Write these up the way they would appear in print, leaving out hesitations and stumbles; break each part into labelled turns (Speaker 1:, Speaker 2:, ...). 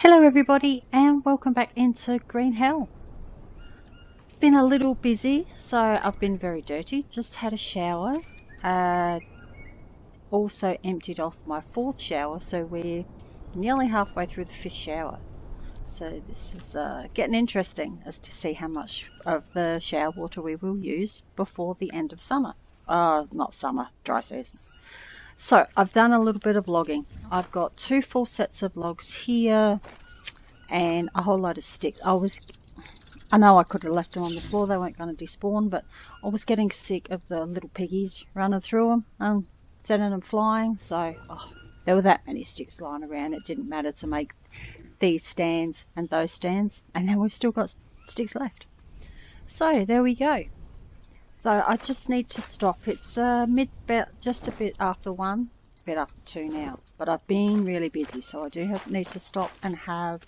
Speaker 1: Hello everybody and welcome back into Green Hell. Been a little busy, so I've been very dirty. Just had a shower. Also emptied off my fourth shower, so we're nearly halfway through the fifth shower. So this is getting interesting as to see how much of the shower water we will use before the end of summer. Not summer, dry season. So I've done a little bit of logging. I've got 2 full sets of logs here and a whole load of sticks. I know I could have left them on the floor, they weren't going to despawn, but I was getting sick of the little piggies running through them and sending them flying. So there were that many sticks lying around, it didn't matter to make these stands and those stands, and now we've still got sticks left. So there we go. So I just need to stop. It's just a bit after 1, a bit after 2 now, but I've been really busy, so I do need to stop and have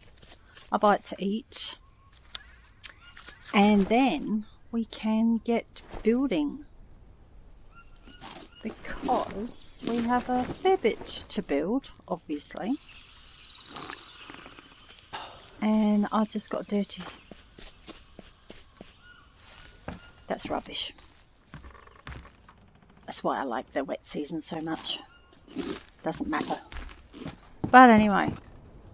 Speaker 1: a bite to eat, and then we can get building, because we have a fair bit to build, obviously. And I just got dirty. That's rubbish. That's why I like the wet season so much. Doesn't matter. But anyway,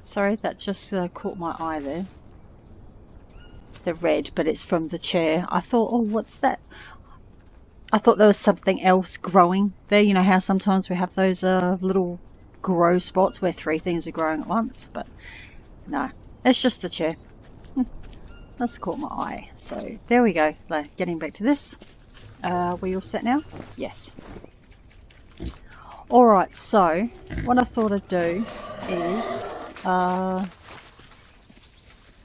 Speaker 1: sorry, that just caught my eye there. The red, but it's from the chair. I thought, oh, what's that? I thought there was something else growing there. You know how sometimes we have those little grow spots where 3 things are growing at once, but no, it's just the chair. That's caught my eye. So there we go. Getting back to this. We all set now? Yes. Alright, so what I thought I'd do is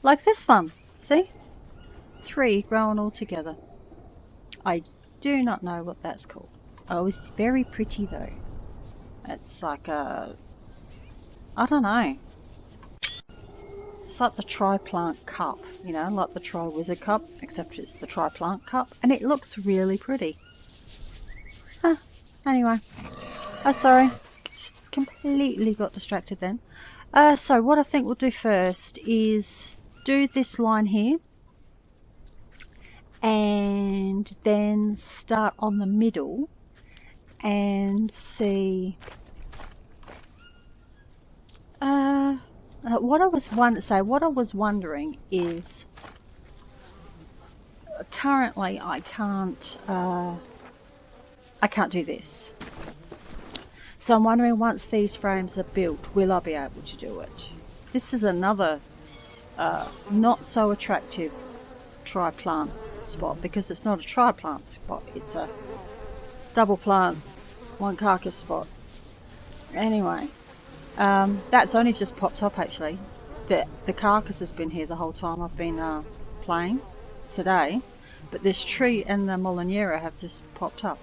Speaker 1: like this one. See? 3 growing all together. I do not know what that's called. Oh, it's very pretty though. It's like a, I don't know. It's like the tri-plant cup, you know, like the tri-wizard cup, except it's the tri-plant cup, and it looks really pretty. Anyway. Sorry, just completely got distracted then. So what I think we'll do first is do this line here, and then start on the middle and see what I was wondering is, currently I can't do this. So I'm wondering, once these frames are built, will I be able to do it? This is another not so attractive tri-plant spot, because it's not a tri-plant spot, it's a double plant, 1 carcass spot. Anyway, that's only just popped up actually. The carcass has been here the whole time I've been playing today, but this tree and the Molinera have just popped up.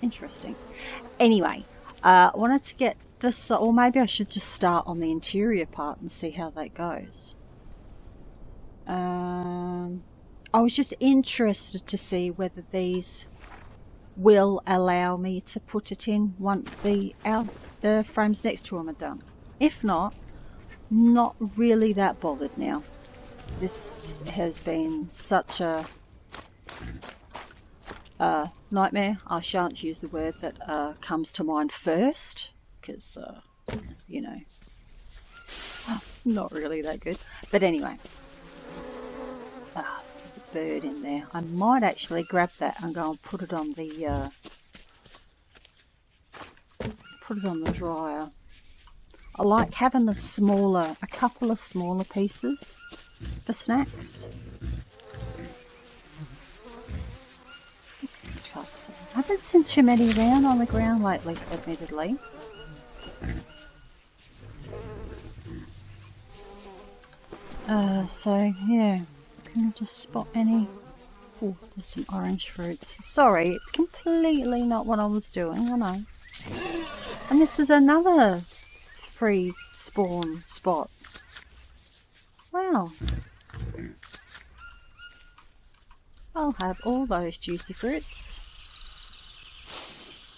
Speaker 1: Interesting. Anyway, I wanted to get this, or maybe I should just start on the interior part and see how that goes. I was just interested to see whether these will allow me to put it in once the frames next to them are done. If not really that bothered now. This has been such a nightmare. I shan't use the word that comes to mind first, because you know, not really that good. But anyway, there's a bird in there. I might actually grab that and go and put it on the dryer. I like having a couple of smaller pieces for snacks. I haven't seen too many around on the ground lately, admittedly. So yeah, can I just spot any? Oh, there's some orange fruits. Sorry, it's completely not what I was doing, I know. And this is another free spawn spot. Wow. I'll have all those juicy fruits.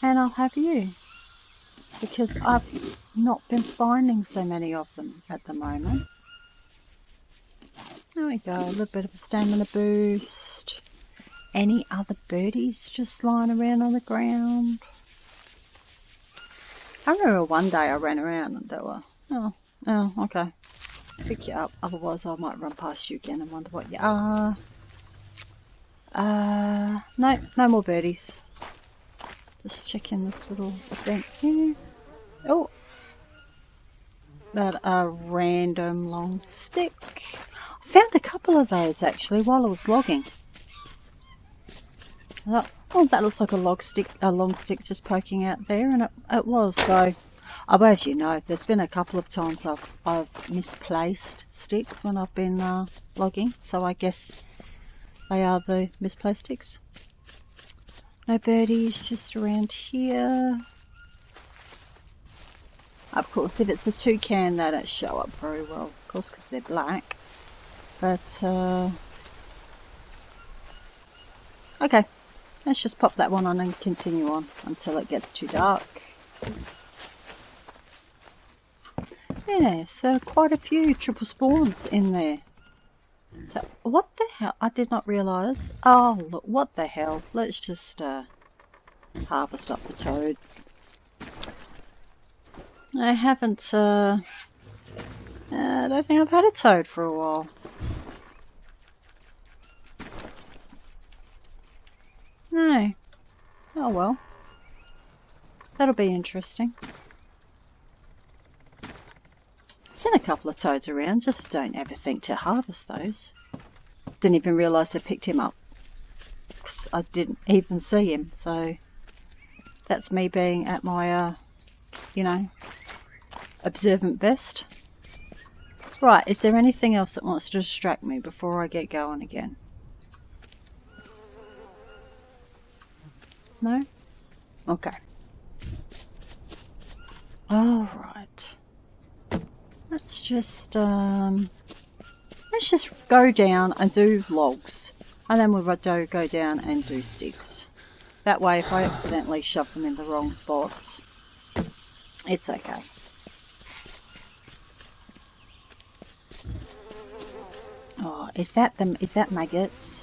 Speaker 1: And I'll have you. Because I've not been finding so many of them at the moment. There we go, a little bit of a stamina boost. Any other birdies just lying around on the ground? I remember one day I ran around and they were, oh, okay. Pick you up, otherwise I might run past you again and wonder what you are. No more birdies. Just checking this little event here. Oh, that random long stick. I found a couple of those actually while I was logging. I thought, oh, that looks like a long stick just poking out there, and it was. So, as you know, there's been a couple of times I've misplaced sticks when I've been logging, so I guess they are the misplaced sticks. No birdies just around here. Of course, if it's a toucan, they don't show up very well, of course, because they're black. But, okay, let's just pop that one on and continue on until it gets too dark. Yeah, so quite a few triple spawns in there. So, what the hell? I did not realise. Oh, look, what the hell? Let's just harvest up the toad. I haven't, I don't think I've had a toad for a while. No. Oh well. That'll be interesting. Seen a couple of toads around, just don't ever think to harvest those. Didn't even realise I picked him up. 'Cause I didn't even see him, so that's me being at my, you know, observant best. Right, is there anything else that wants to distract me before I get going again? No? Okay. Alright. Let's just go down and do logs. And then we'll go down and do sticks. That way if I accidentally shove them in the wrong spots, it's okay. Oh, is that maggots?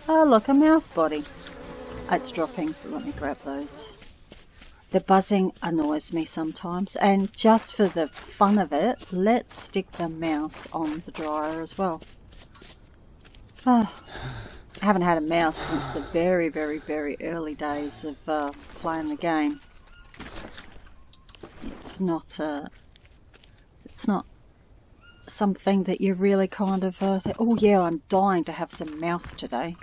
Speaker 1: Oh look, a mouse body. It's dropping, so let me grab those. The buzzing annoys me sometimes, and just for the fun of it, let's stick the mouse on the dryer as well. Oh, I haven't had a mouse since the very, very, very early days of playing the game. It's not something that you really kind of think, oh yeah, I'm dying to have some mouse today.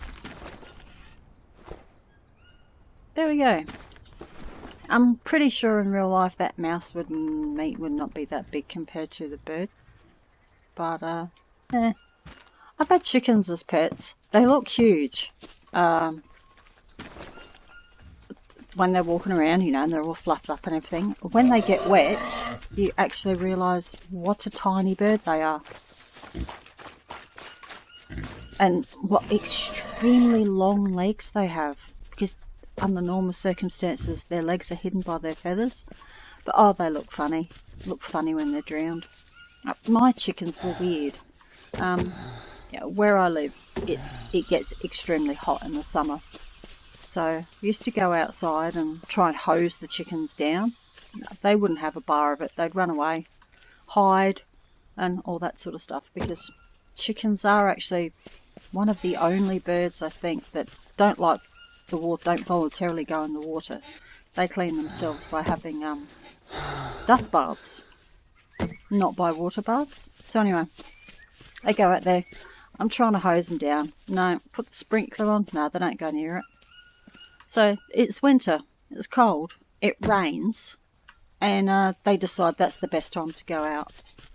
Speaker 1: There we go. I'm pretty sure in real life that mouse would not be that big compared to the bird. But, I've had chickens as pets. They look huge. When they're walking around, you know, and they're all fluffed up and everything. When they get wet, you actually realise what a tiny bird they are. And what extremely long legs they have. Because under normal circumstances, their legs are hidden by their feathers. But oh, they look funny. Look funny when they're drowned. My chickens were weird. Yeah, where I live, it gets extremely hot in the summer. So I used to go outside and try and hose the chickens down. They wouldn't have a bar of it. They'd run away, hide, and all that sort of stuff. Because chickens are actually one of the only birds, I think, that don't like the water, don't voluntarily go in the water. They clean themselves by having dust baths, not by water baths. So anyway, they go out there. I'm trying to hose them down. No, put the sprinkler on. No, they don't go near it. So it's winter. It's cold. It rains, and they decide that's the best time to go out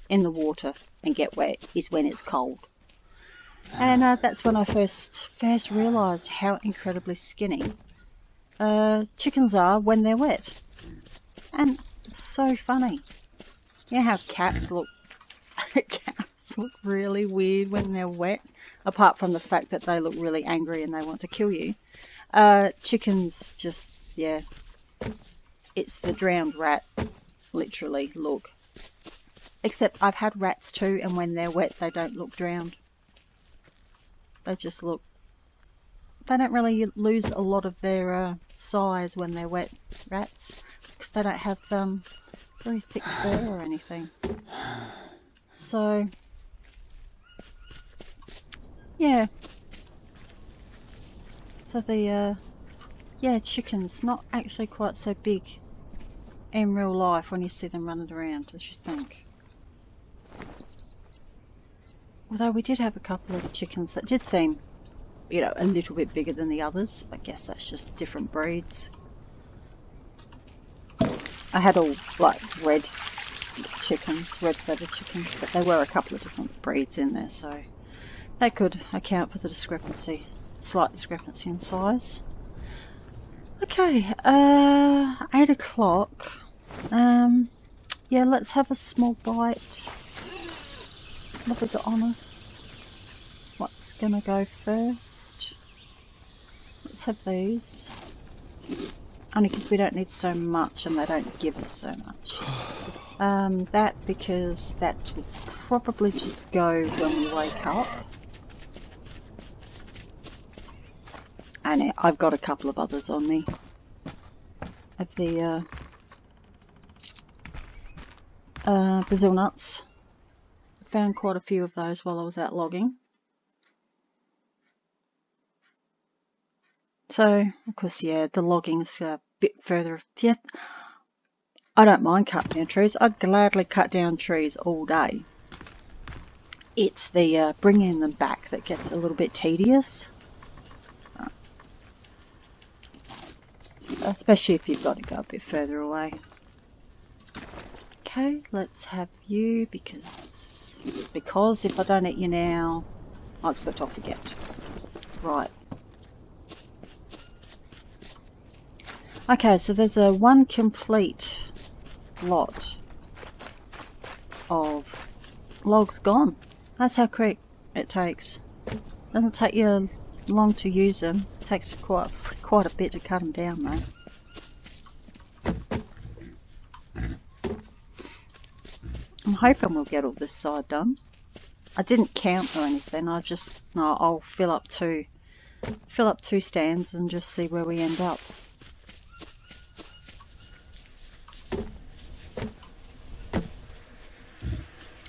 Speaker 1: in the water and get wet is when it's cold. And that's when I first realised how incredibly skinny chickens are when they're wet. And it's so funny. You know how cats look really weird when they're wet, apart from the fact that they look really angry and they want to kill you. Chickens just, yeah, it's the drowned rat literally look. Except I've had rats too, and when they're wet they don't look drowned. They just look... They don't really lose a lot of their size when they're wet, rats, because they don't have very thick fur or anything. So, yeah. So the, yeah, chickens, not actually quite so big in real life when you see them running around as you think. Although we did have a couple of chickens that did seem, you know, a little bit bigger than the others. I guess that's just different breeds. I had all like red chickens, red-feathered chickens, but there were a couple of different breeds in there, so that could account for the discrepancy, slight discrepancy in size. Okay, 8 o'clock. Yeah, let's have a small bite. Look at the honest. What's gonna go first? Let's have these. Only because we don't need so much and they don't give us so much. That because that will probably just go when we wake up. And I've got a couple of others on me. Of the Brazil nuts. Found quite a few of those while I was out logging. So, of course, yeah, the logging's a bit further. Yeah, I don't mind cutting down trees. I'd gladly cut down trees all day. It's the bringing them back that gets a little bit tedious. Especially if you've got to go a bit further away. Okay, let's have you because if I don't eat you now, I expect I'll forget. Right. Okay, so there's a one complete lot of logs gone. That's how quick it takes. Doesn't take you long to use them. It takes quite a bit to cut them down though. I'm hoping we'll get all this side done. I didn't count or anything. I'll fill up two stands and just see where we end up.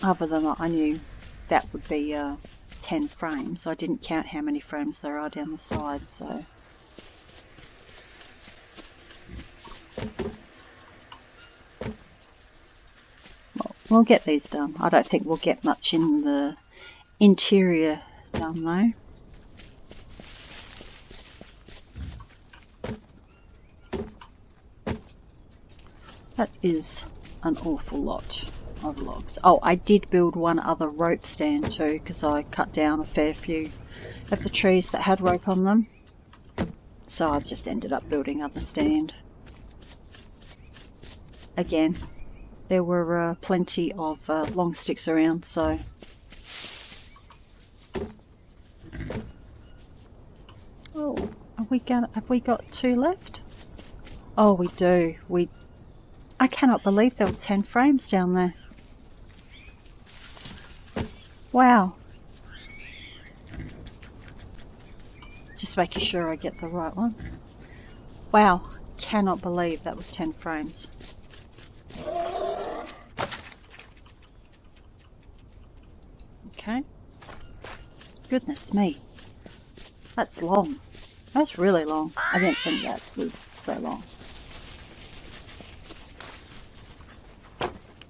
Speaker 1: Other than that, I knew that would be 10 frames. I didn't count how many frames there are down the side, so. Well, we'll get these done. I don't think we'll get much in the interior done though. That is an awful lot of logs. Oh, I did build one other rope stand too because I cut down a fair few of the trees that had rope on them. So I just ended up building another stand. Again, there were plenty of long sticks around, so. Oh, have we got 2 left? Oh, we do. I cannot believe there were 10 frames down there. Wow. Just making sure I get the right one. Wow, cannot believe that was 10 frames. Okay. Goodness me. That's long. That's really long. I didn't think that was so long.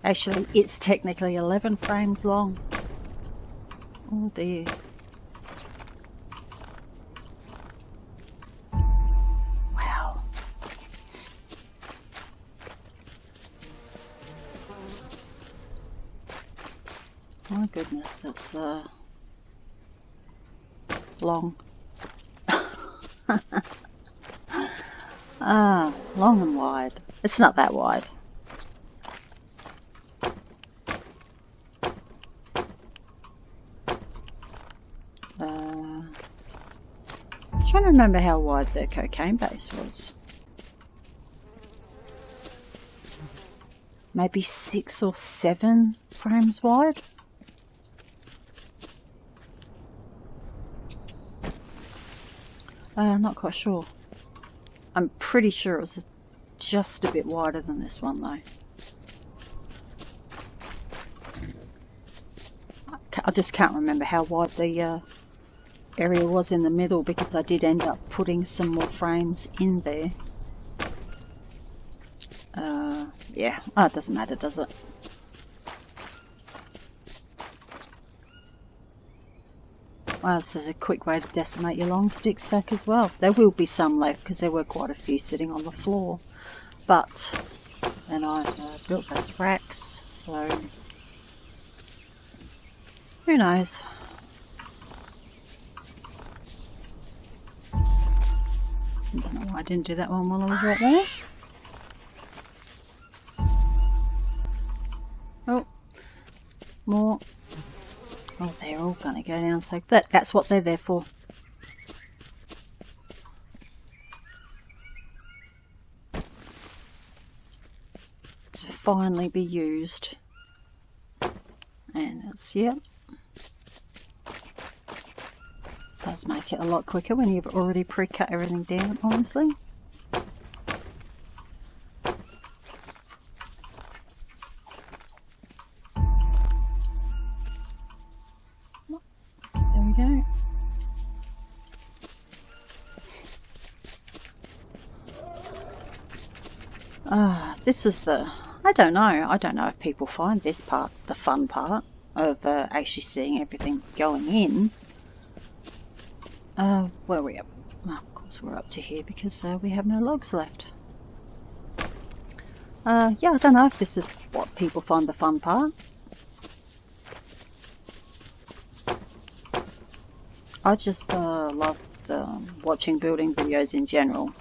Speaker 1: Actually, it's technically 11 frames long. Oh dear. Wow. My goodness, that's long. Long and wide. It's not that wide. I'm trying to remember how wide the cocaine base was. maybe 6 or 7 frames wide. I'm not quite sure. I'm pretty sure it was just a bit wider than this one though. I just can't remember how wide the area was in the middle, because I did end up putting some more frames in there. Yeah, it doesn't matter, does it? Well, this is a quick way to decimate your long stick stack as well. There will be some left because there were quite a few sitting on the floor. But then I built those racks, so who knows? I don't know why I didn't do that one while I was right there. Oh, more. Oh, they're all going to go down, so that's what they're there for. To finally be used. And it's, yeah. Does make it a lot quicker when you've already pre-cut everything down, honestly. This is the, I don't know if people find this part the fun part of actually seeing everything going in. Where are we up? Oh, of course we're up to here because we have no logs left. Yeah, I don't know if this is what people find the fun part. I just love watching building videos in general.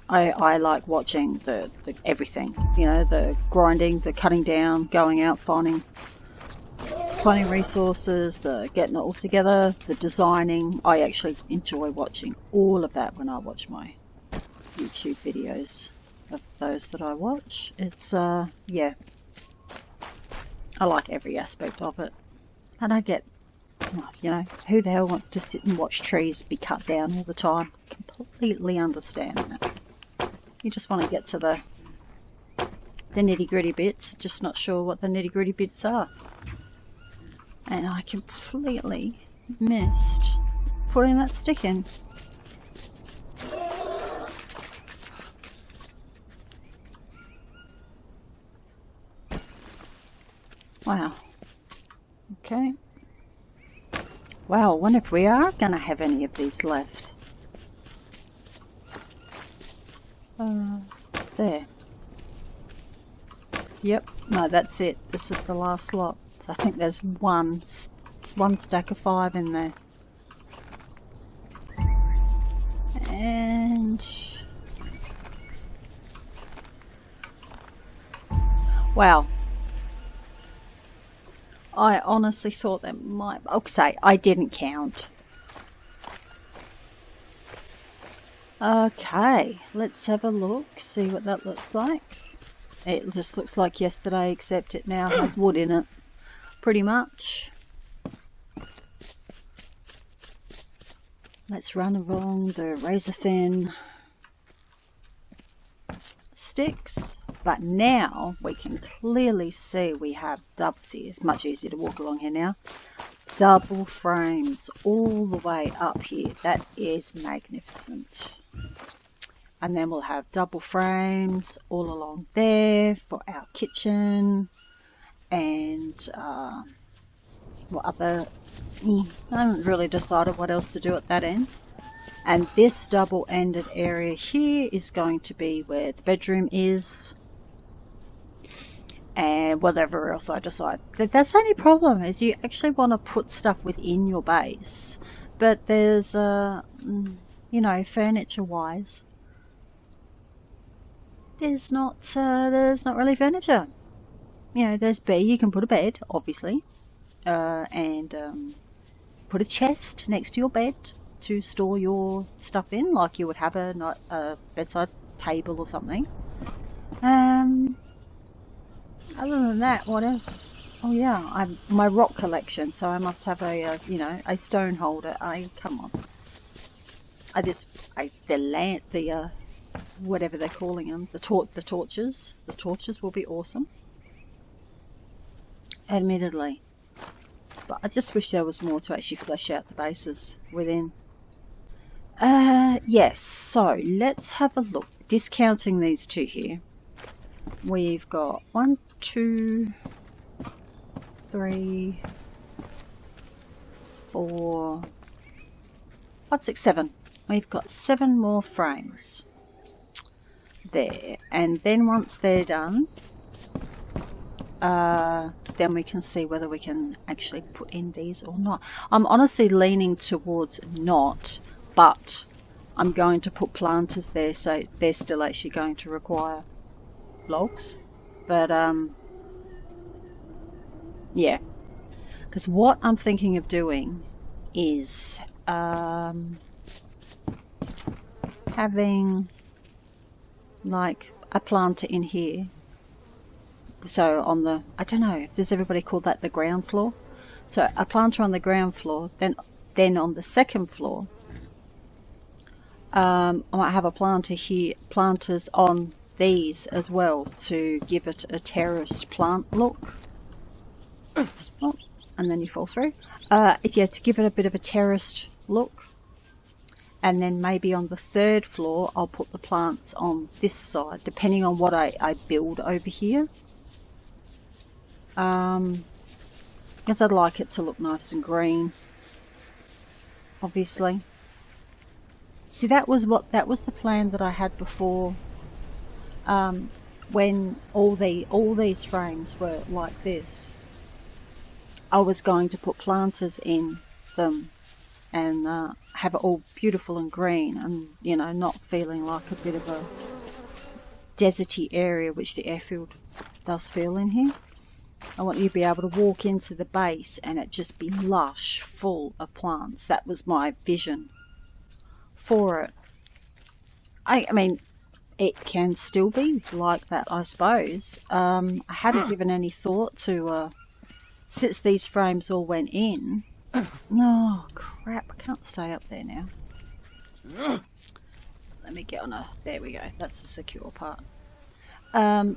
Speaker 1: I like watching the everything, you know, the grinding, the cutting down, going out, finding resources, getting it all together, the designing. I actually enjoy watching all of that when I watch my YouTube videos of those that I watch. It's, yeah, I like every aspect of it. And I get, you know, who the hell wants to sit and watch trees be cut down all the time? Completely understand that. You just want to get to the nitty-gritty bits, just not sure what the nitty-gritty bits are. And I completely missed putting that stick in. Wow. Okay. Wow, I wonder if we are going to have any of these left. There. Yep, no, that's it. This is the last lot. I think there's one stack of 5 in there. And wow. I honestly thought that might, okay, I didn't count. Okay, let's have a look, see what that looks like. It just looks like yesterday, except it now has wood in it, pretty much. Let's run along the razor thin sticks, but now we can clearly see we have double, see, it's much easier to walk along here now. Double frames all the way up here. That is magnificent. And then we'll have double frames all along there for our kitchen. And what other, I haven't really decided what else to do at that end. And this double-ended area here is going to be where the bedroom is. And whatever else I decide. That's the only problem, is you actually want to put stuff within your base. But there's, you know, furniture-wise, there's not really furniture. You know, there's you can put a bed, obviously, and put a chest next to your bed to store your stuff in, like you would have a bedside table or something. Um, Other than that, what else? Oh yeah, my rock collection. So I must have a you know, a stone holder. Come on. The whatever they're calling them, the torches. The torches will be awesome. Admittedly, but I just wish there was more to actually flesh out the bases within. Yes. So let's have a look. Discounting these two here, we've got 1, 2, 3, 4, 5, 6, 7. We've got 7 more frames there, and then once they're done, then we can see whether we can actually put in these or not. I'm honestly leaning towards not, but I'm going to put planters there, so they're still actually going to require logs. But yeah, because what I'm thinking of doing is having like a planter in here. So on the, I don't know, does everybody call that the ground floor? So a planter on the ground floor, then on the second floor, I might have a planter here, planters on these as well to give it a terraced plant look. Oh, and then you fall through. Yeah, to give it a bit of a terraced look. And then maybe on the third floor, I'll put the plants on this side, depending on what I build over here. Because I'd like it to look nice and green, obviously. See, that was the plan that I had before, when all these frames were like this. I was going to put planters in them and have it all beautiful and green, and you know, not feeling like a bit of a deserty area, which the airfield does feel in here. I want you to be able to walk into the base and it just be lush, full of plants. That was my vision for it. I mean, it can still be like that, I suppose. I hadn't given any thought to, since these frames all went in. Oh, crap, I can't stay up there now. Let me get on there we go, that's the secure part.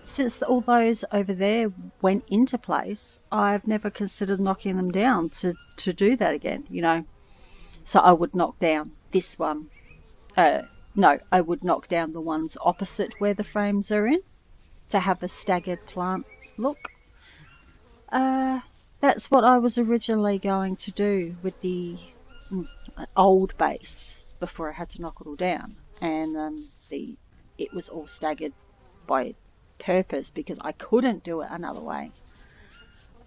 Speaker 1: Since all those over there went into place, I've never considered knocking them down to do that again, you know. So I would knock down this one. No, I would knock down the ones opposite where the frames are in to have a staggered plant look. That's what I was originally going to do with the old base before I had to knock it all down. And it was all staggered by purpose because I couldn't do it another way.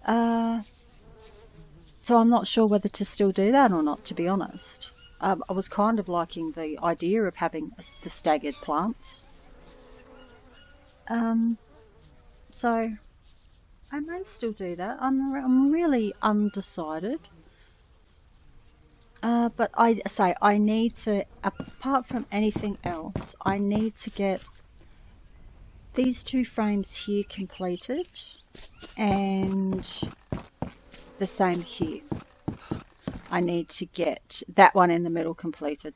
Speaker 1: So I'm not sure whether to still do that or not, to be honest. I was kind of liking the idea of having the staggered plants. So I may still do that. I'm really undecided. But I need to, apart from anything else, I need to get these 2 frames here completed and the same here. I need to get that one in the middle completed.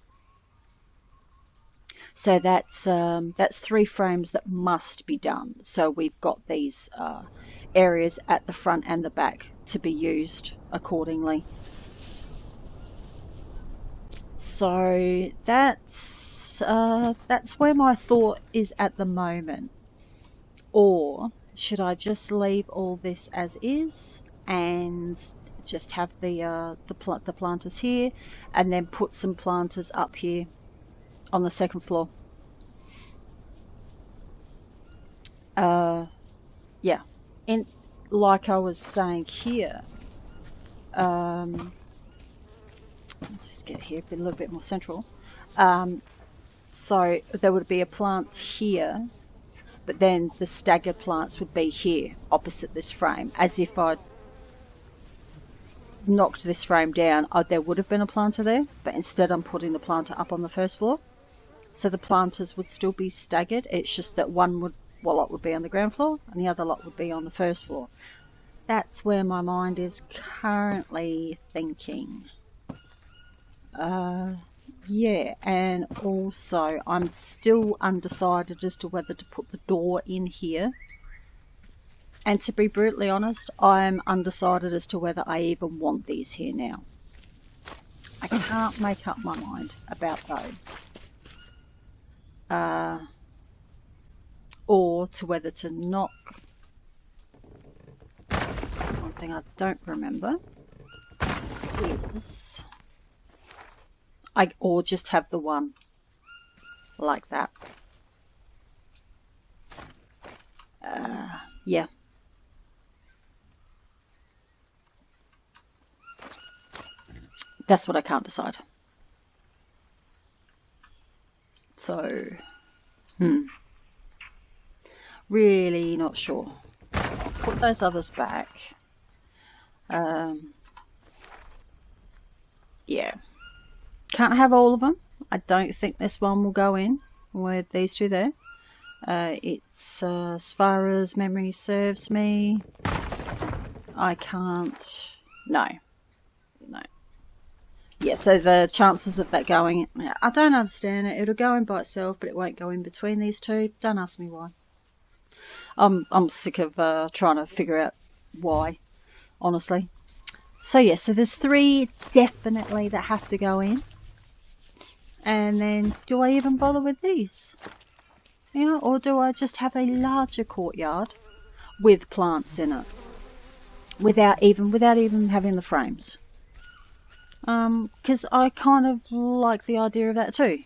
Speaker 1: So that's 3 frames that must be done. So we've got these areas at the front and the back to be used accordingly. So that's where my thought is at the moment. Or should I just leave all this as is and just have the planters here, and then put some planters up here on the second floor? Yeah, and like I was saying here, just get here a little bit more central. So there would be a plant here, but then the staggered plants would be here opposite this frame, as if I'd knocked this frame down. There would have been a planter there, but instead I'm putting the planter up on the first floor. So the planters would still be staggered. It's just that one lot would be on the ground floor and the other lot would be on the first floor. That's where my mind is currently thinking. Yeah, and also I'm still undecided as to whether to put the door in here. And to be brutally honest, I'm undecided as to whether I even want these here now. I can't make up my mind about those. Or to whether to knock. One thing I don't remember is or just have the one like that. Yeah. That's what I can't decide. So, really not sure. I'll put those others back. Yeah. Can't have all of them. I don't think this one will go in with these two there. It's as far as memory serves me, I can't. No. Yeah, so the chances of that going, I don't understand it. It'll go in by itself, but it won't go in between these two. Don't ask me why. I'm sick of trying to figure out why, honestly. So yeah, so there's 3 definitely that have to go in. And then, do I even bother with these? Or do I just have a larger courtyard with plants in it, without even having the frames? Because I kind of like the idea of that too.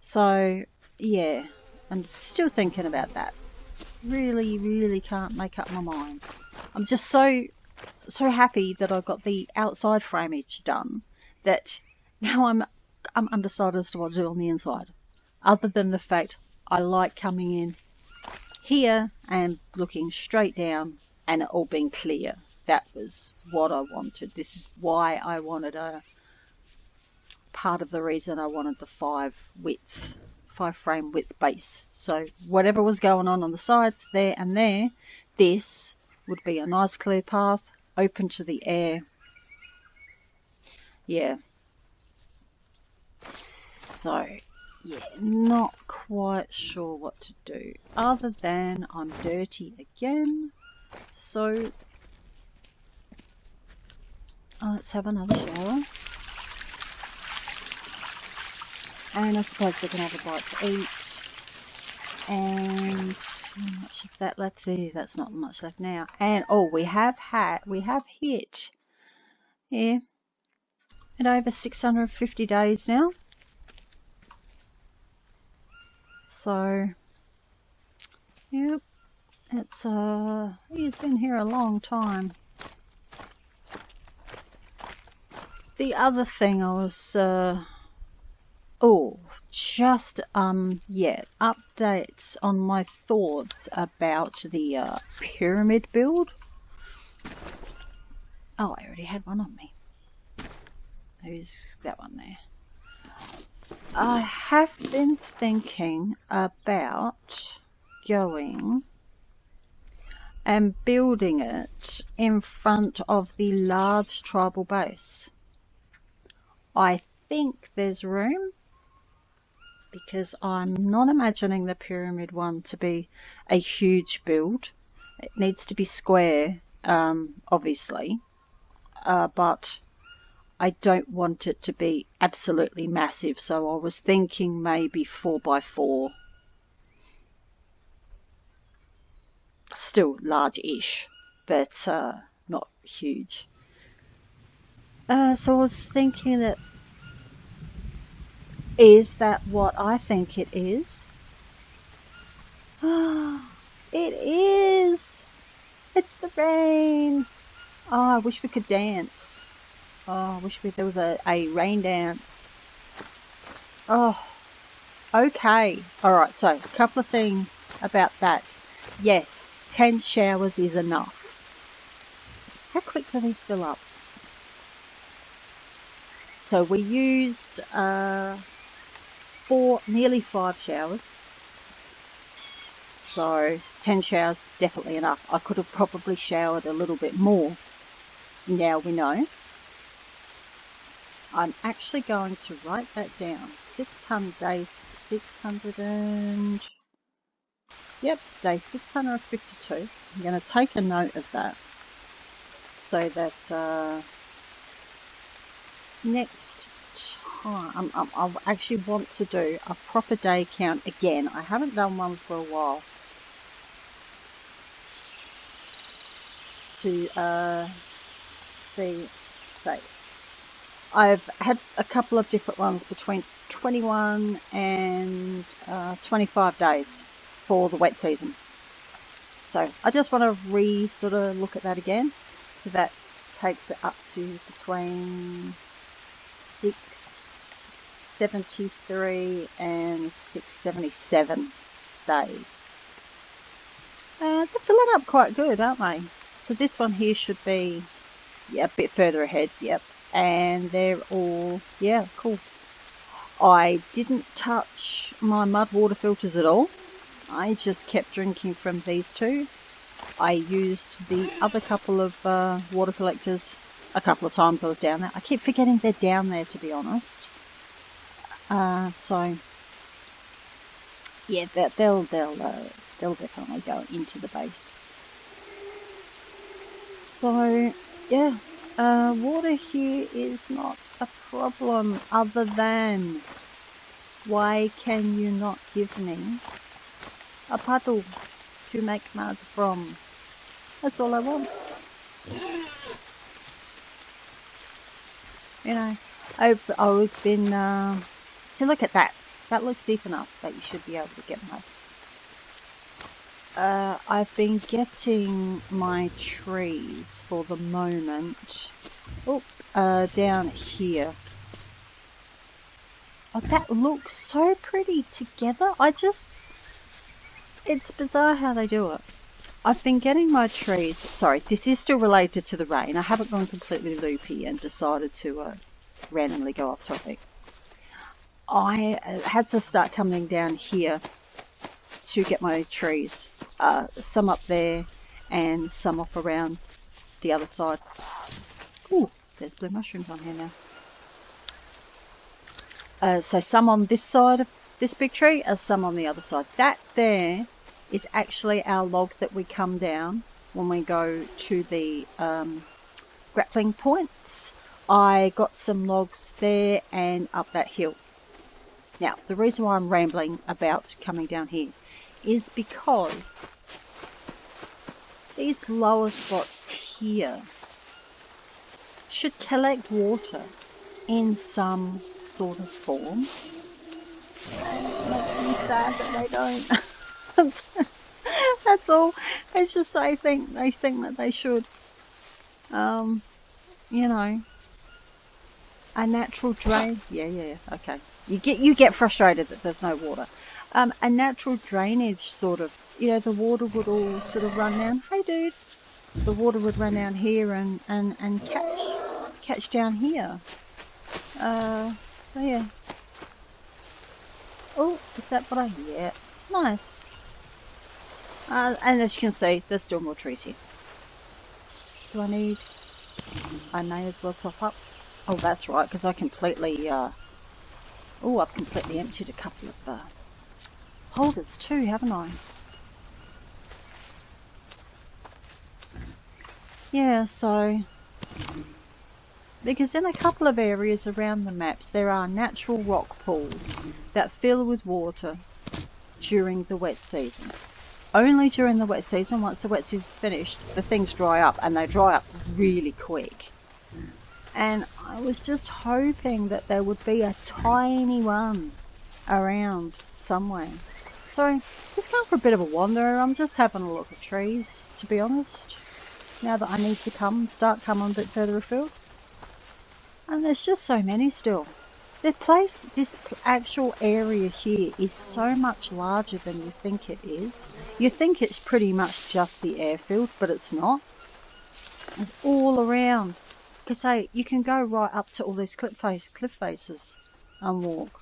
Speaker 1: So yeah, I'm still thinking about that. Really can't make up my mind. I'm just so happy that I got the outside frameage done that now I'm undecided as to what to do on the inside. Other than the fact I like coming in here and looking straight down and it all being clear. That was what I wanted. This is why I wanted part of the reason I wanted the 5 frame width base. So whatever was going on the sides there and there, this would be a nice clear path open to the air. Yeah. So yeah, not quite sure what to do other than I'm dirty again. So let's have another shower. And I suppose we can have a bite to eat. And how much is that left? See, that's not much left now. And we have hit, yeah, at over 650 days now. So, yep, it's he's been here a long time. The other thing I was just updates on my thoughts about the pyramid build. Oh, I already had one on me. Who's that one there? I have been thinking about going and building it in front of the large tribal base. I think there's room, because I'm not imagining the pyramid one to be a huge build. It needs to be square, obviously, but I don't want it to be absolutely massive, so I was thinking maybe 4x4. Still large-ish, but not huge. So I was thinking that, is that what I think it is? It is! It's the rain! Oh, I wish we could dance. Oh, I wish there was a rain dance. Oh, okay. Alright, so a couple of things about that. Yes, 10 showers is enough. How quick do these fill up? So we used nearly 5 showers. So 10 showers, definitely enough. I could have probably showered a little bit more. Now we know. I'm actually going to write that down. 600 days, 600 and... Yep, day 652. I'm going to take a note of that. So that next time, I actually want to do a proper day count again. I haven't done one for a while. To see, say, I've had a couple of different ones between 21 and 25 days for the wet season. So I just want to sort of look at that again. So that takes it up to between 673 and 677 days. They're filling up quite good, aren't they? So this one here should be, yeah, a bit further ahead, yep. And they're all, yeah, cool. I didn't touch my mud water filters at all. I just kept drinking from these two. I used the other couple of water collectors a couple of times I was down there. I keep forgetting they're down there, to be honest. So, yeah, they'll definitely go into the base. So, yeah, water here is not a problem, other than why can you not give me a puddle to make mud from? That's all I want. You know, I've been, see, look at that. That looks deep enough that you should be able to get mud. I've been getting my trees for the moment down here. Oh, that looks so pretty together. It's bizarre how they do it. I've been getting my trees, sorry, this is still related to the rain. I haven't gone completely loopy and decided to randomly go off topic. I had to start coming down here to get my trees. Some up there and some off around the other side. Ooh, there's blue mushrooms on here now. So some on this side of this big tree and some on the other side. That there is actually our log that we come down when we go to the grappling points. I got some logs there and up that hill. Now, the reason why I'm rambling about coming down here is because these lower spots here should collect water in some sort of form. And it makes me sad that they don't. That's all. It's just they think that they should. You know, a natural drain. Yeah, okay. You get frustrated that there's no water. A natural drainage sort of, you know, the water would all sort of run down. Hey dude, the water would run down here and catch down here. So yeah. Oh, is that what I? Yeah, nice. And as you can see, there's still more trees here. Do I need? I may as well top up. Oh, that's right, because I completely. I've completely emptied a couple of holders too, haven't I? Yeah, so because in a couple of areas around the maps there are natural rock pools that fill with water during the wet season. Only during the wet season. Once the wet season's finished, the things dry up, and they dry up really quick. And I was just hoping that there would be a tiny one around somewhere. So, just going for a bit of a wander. I'm just having a look at trees, to be honest. Now that I need to start coming a bit further afield. And there's just so many still. This actual area here is so much larger than you think it is. You think it's pretty much just the airfield, but it's not. It's all around. Because you can go right up to all these cliff faces and walk.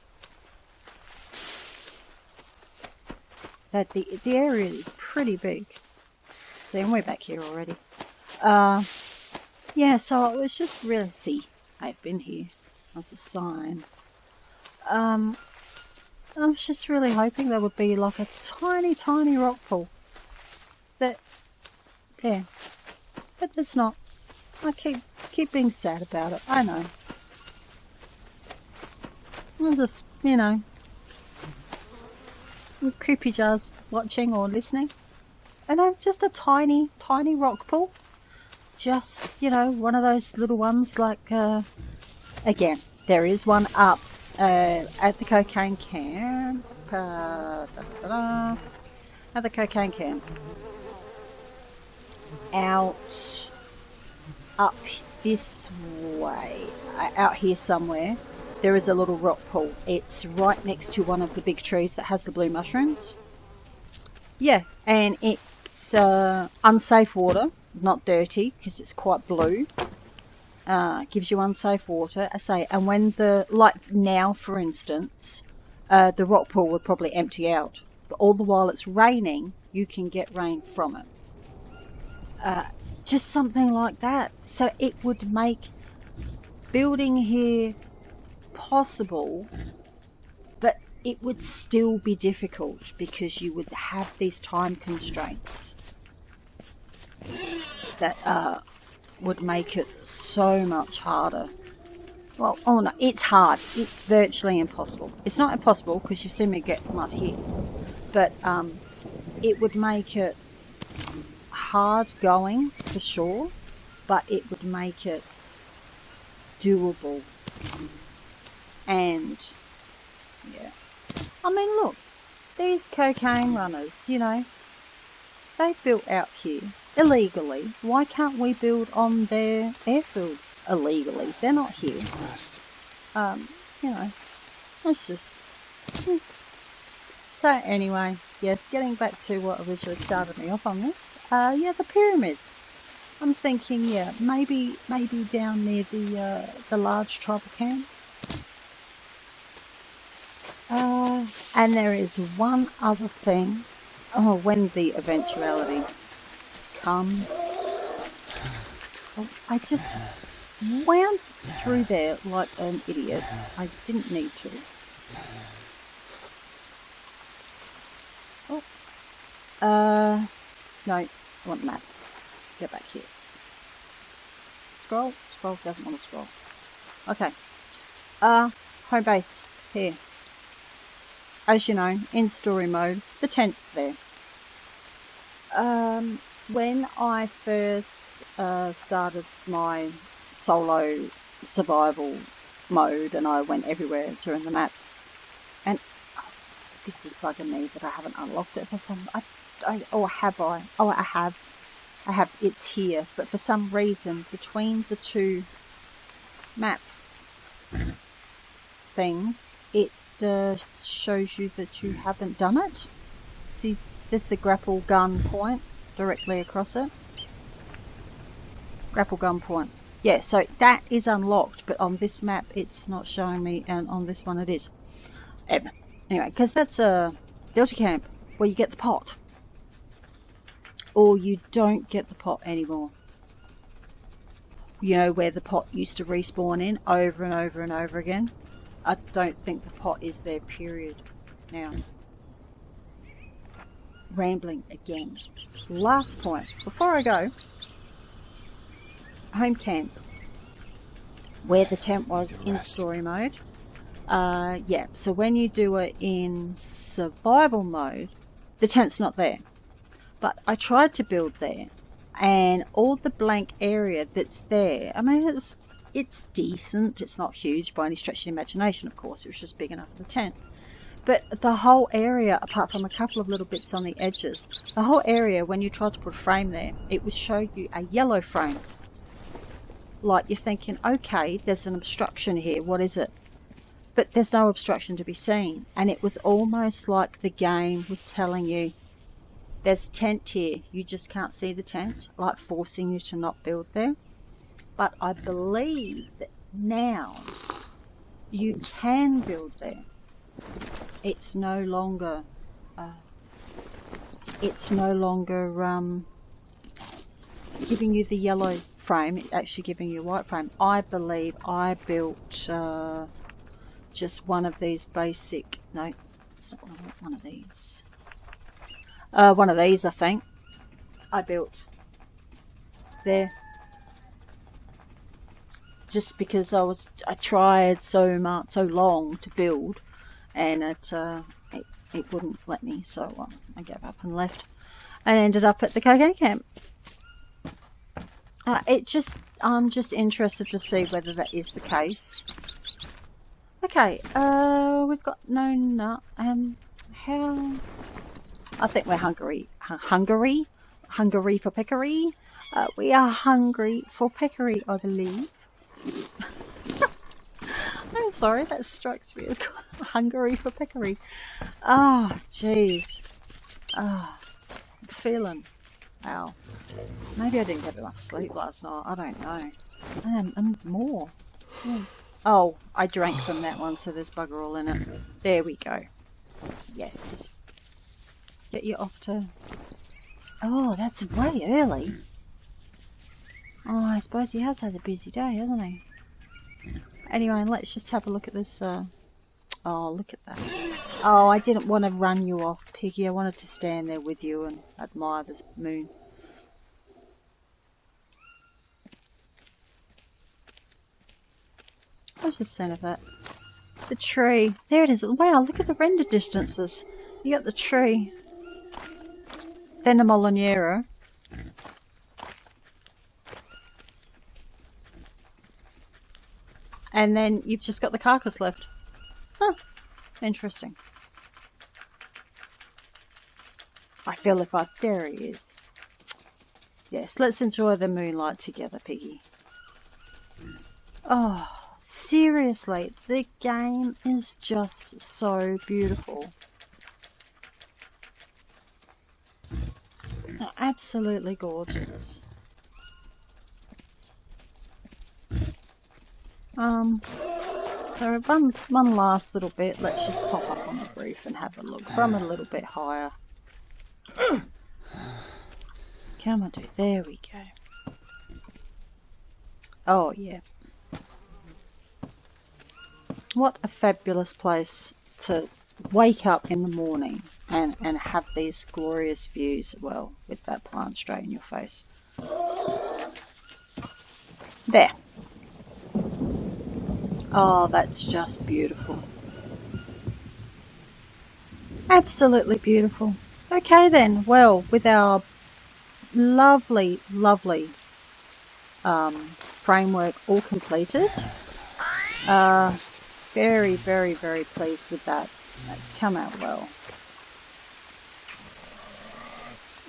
Speaker 1: that the area is pretty big. See, and we're back here already. Yeah, so it was just really, see, I've been here as a sign. I was just really hoping there would be like a tiny, tiny rock pool. But, yeah, but there's not. I keep being sad about it, I know. I'm just, you know, creepy jars watching or listening. And I'm just a tiny, tiny rock pool. Just, you know, one of those little ones like, again, there is one up at the cocaine camp. At the cocaine camp. Out, up this way, out here somewhere, there is a little rock pool. It's right next to one of the big trees that has the blue mushrooms. Yeah, and it's unsafe water, not dirty, because it's quite blue. Gives you unsafe water, I say. And when like now, for instance, the rock pool would probably empty out. But all the while it's raining, you can get rain from it. Just something like that. So it would make building here possible, but it would still be difficult because you would have these time constraints that would make it so much harder. Well, oh no, it's hard. It's virtually impossible. It's not impossible because you've seen me get mud here, but it would make it hard going for sure, but it would make it doable. And yeah, I mean, look, these cocaine runners, you know, they built out here illegally. Why can't we build on their airfield illegally? They're not here. You know, it's just. So anyway, yes, getting back to what originally started me off on this. Yeah, the pyramid. I'm thinking, yeah, maybe down near the large tribal camp. And there is one other thing. Oh, when the eventuality comes. Oh, I just wound through there like an idiot. I didn't need to. Oh. No, I want the map. Get back here. Scroll? Scroll doesn't want to scroll. Okay. Home base. Here. As you know, in story mode, the tent's there. When I first started my solo survival mode and I went everywhere during the map, and this is bugging me that I haven't unlocked it for some... I have, it's here, but for some reason between the two map things, it shows you that you haven't done it. See, there's the grapple gun point directly across it. Grapple gun point. Yeah, so that is unlocked, but on this map it's not showing me, and on this one it is. Anyway, because that's a Delta camp where you get the pot. Or you don't get the pot anymore. You know, where the pot used to respawn in over and over and over again. I don't think the pot is there, period. Now, rambling again. Last point, before I go, home camp, where the tent was in story mode. Yeah, so when you do it in survival mode, the tent's not there. But I tried to build there, and all the blank area that's there, I mean, it's decent. It's not huge by any stretch of the imagination, of course. It was just big enough for the tent. But the whole area, apart from a couple of little bits on the edges, the whole area, when you tried to put a frame there, it would show you a yellow frame. Like you're thinking, okay, there's an obstruction here. What is it? But there's no obstruction to be seen. And it was almost like the game was telling you, there's a tent here, you just can't see the tent, like forcing you to not build there. But I believe that now you can build there. It's no longer it's no longer giving you the yellow frame, it's actually giving you a white frame. I believe I built just one of these basic, no, it's not one of these. One of these, I think. I built there. Just because I tried so long to build, and it wouldn't let me, so I gave up and left, and ended up at the cocaine camp. I'm just interested to see whether that is the case. Okay, we've got no nut. How? I think we're hungry for peccary. We are hungry for peccary, I believe. I'm sorry, that strikes me as hungry for peccary. Oh, jeez. Oh, I'm feeling. Wow. Maybe I didn't get enough sleep last night. I don't know. And more. Yeah. Oh, I drank from that one, so there's bugger all in it. There we go. Yes. Get you off to... Oh, that's way early. Oh, I suppose he has had a busy day, hasn't he? Anyway, let's just have a look at this. Oh, look at that. Oh, I didn't want to run you off, Piggy. I wanted to stand there with you and admire this moon. I was just saying of that. The tree. There it is. Wow, look at the render distances. You got the tree. Then the Molinero. And then you've just got the carcass left. Huh. Interesting. I feel if there he is. Yes, let's enjoy the moonlight together, Piggy. Oh, seriously, the game is just so beautiful. Absolutely gorgeous. So one last little bit. Let's just pop up on the roof and have a look from a little bit higher. Come on, dude. There we go. Oh, yeah. What a fabulous place to wake up in the morning and have these glorious views, well, with that plant straight in your face. There. Oh, that's just beautiful. Absolutely beautiful. Okay then, well, with our lovely framework all completed, very pleased with that. That's come out well.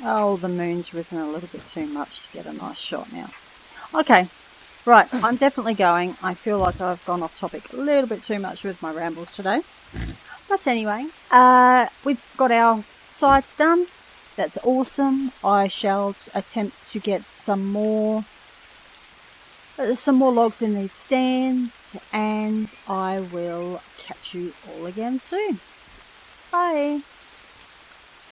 Speaker 1: Oh, the moon's risen a little bit too much to get a nice shot now. Okay. Right, I'm definitely going. I feel like I've gone off topic a little bit too much with my rambles today. But anyway, we've got our sites done. That's awesome. I shall attempt to get some more logs in these stands, and I will catch you all again soon. Bye.